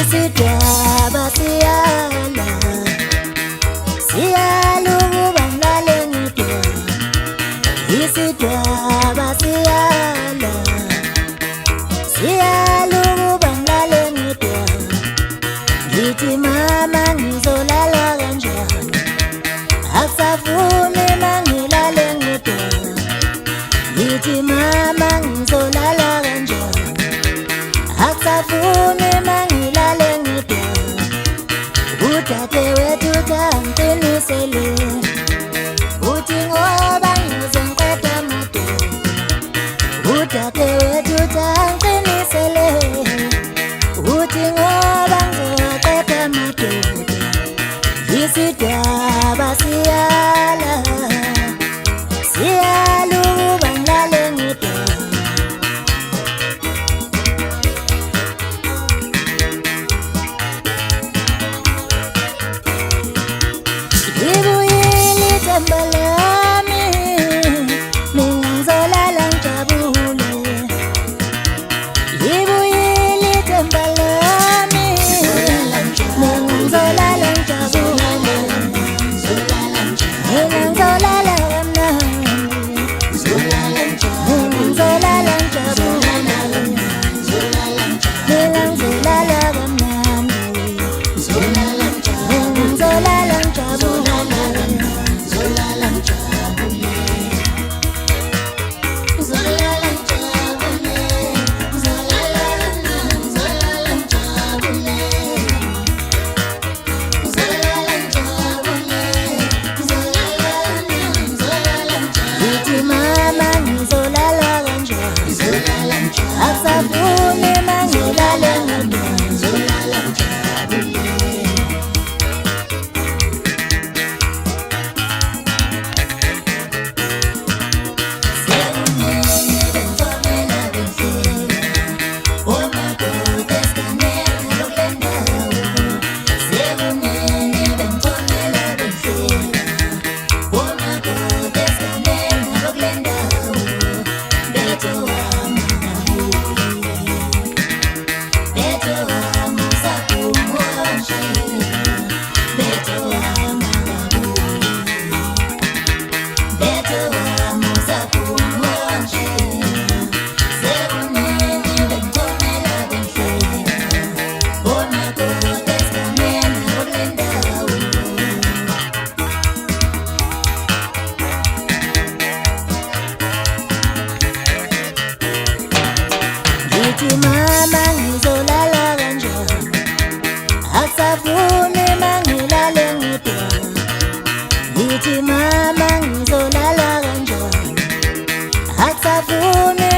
Isidwaba siyala, siyala ukuba ngilale ngidwaba. Isidwaba siyala, siyala ukuba ngilale ngidwaba. Ngithi mama ngizolala kanjani, akusafuni mangilale ngidwaba. Ngithi mama ngizolala kanjani, akusafuni mangilale ngidwaba. Udadewethu utangiqinisele, uthi ngoba ngizoqeda amadoda. Udadewethu utangiqinisele, uthi ngoba ngizoqeda amadoda. Isidwaba siyala, siyala ukuba ngilale ngidwaba. Libuyile ithemba lami, mina ngizolala ngijabule. Libuyile ithemba lami, mina ngizolala ngijabule. Mina ngizolala kamnandi, mina ngizolala ngijabule. Mina ngizolala kamnandi, mina ngizolala ngijabule. Ngithi mama ngizolala kanjani, akusafuni mangilale ngidwaba. Ngithi mama ngizolala kanjani, akusafuni mangilale ngidwaba. Ngithi mama ngizolala kanjani, akusafuni